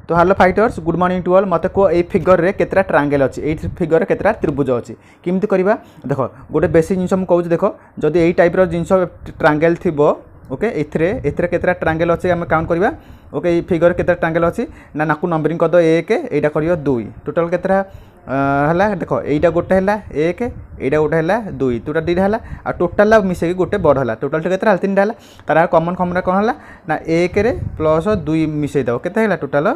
तो hello fighters good morning to all मत कह ये फिगर रे केतरा ट्रायंगल अच्छी ये फिगर केतरा त्रिभुज अच्छी केमती करवा देख गोटे बेसिक जिनस मुझे कहूँ देख जदि यही टाइप जिनस ट्रायंगल थी ओके एथिरे केतरा ट्रायंगल अच्छे आम काउंट करवा ओके ये फिगर केतरा ट्रायंगल अच्छी ना नाकू नंबरिंग कर एक एटा कर 2 टोटाल केतरा है देख यहीटा गोटे है 1 एटा गोटे है 2 टोटाल 2टा है आ टोटाल मिसेक गोटे बड़ है टोटाल केतरा 3टा है तार कमन कमन कौन है ना 1 रे प्लस 2 मिसई दब के टोटाल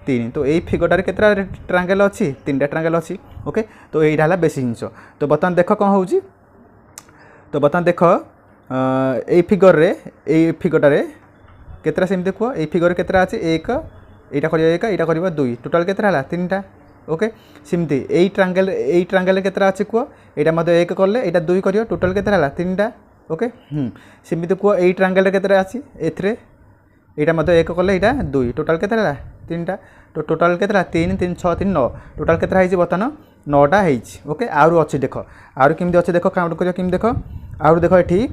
3 तो यही फिगरटार केतरा ट्रायंगल अच्छी 3टा ट्रायंगल अच्छी ओके तो यहीटा है बेसिक जिनस तो बर्तमान देख कौन हो तो बर्तमान देख ये फिगर रे ये फिगरटार केतरा सेमती कह ये फिगर केतरा अच्छे 1 एटा कर 1 एटा कर 2 टोटाल केतरा है 3टा ओके सिमती यही ट्रायंगल केतरा अच्छे कह यहाँ 1 कले यहाँ 2 कर टोटाल केतरा है 3टा ओके सिमती कह यही ट्रायंगल केतरा अच्छी एथरे यहाँ 1 कले यहाँ 2 टोटाल केतरा है 3टा तो टोटाल केतरा 3 3 6 3 9 टोटाल केतरा है बर्तमान 9टा है ओके आउर अच्छी देख आउर केमती अच्छे देख काउंट कर केमती देख आउर देख ये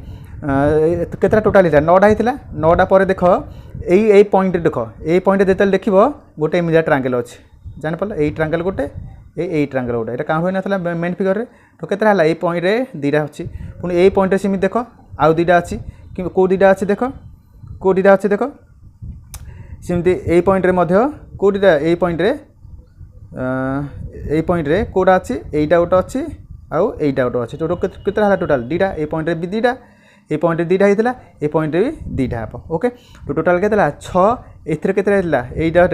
केतरा टोटाल है 9टा होता 9टा पर देख यही पॉइंट देख ये पॉइंट जो देख गोटे एमती ट्रायंगल अच्छे जान पाल यही ट्रायंगल गोटे यही ट्रायंगल गोटे यहाँ काउंट होना था मेन फिगर रे तो केतरा है ये पॉइंट रे 2टा अच्छी पुणी यही पॉइंट सेमती देख आउ 2टा अच्छी कि कौ 2टा अच्छी देख कौ 2टा अच्छी देख सेमती यही पॉइंट रे कौ 2टा यही पॉइंट रे कौटा अच्छी यहीटा गोटे अच्छी आउ यहीटा गोटे अच्छी टोटल केतरा है टोटाल 2टा ये पॉइंट रे भी 2टा ये पॉइंट रे 2टा होता ये पॉइंट रे भी 2टा हे ओके तो टोटाल केतला 6 एथरे केतरा होता यहीटा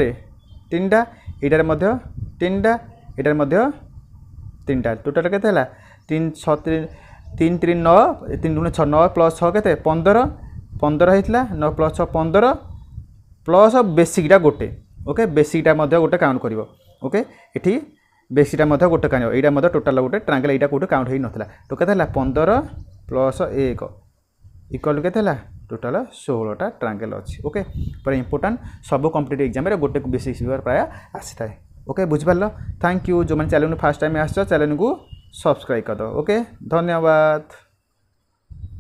3टा एटार 3टा एटार 3टा टोटाल केते है 3 6 3 3 9 3 गुणे 6 9 प्लस 6 केते 15 15 होता 9 प्लस 6 15 प्लस बेसिकटा गोटे ओके बेसिकटा गोटे काउंट कर ओके ये बेसिकटा गोटे काउंट यहाँ टोटाल गोटे ट्रायंगल यहाँ कौटे काउंट हो नाला तो केते 15 प्लस 1 इक्वल केते टोटाल 16टा ट्रायंगल अच्छी ओके पर इंपोर्टाट सब कॉम्पिटिटिव एग्जाम रे गोटे बेसिक फिगर प्राय आसी थाए ओके बुझिपार थैंक यू जो मैंने चैनल फर्स्ट टाइम आस चैनल को सब्सक्राइब कर दो ओके धन्यवाद।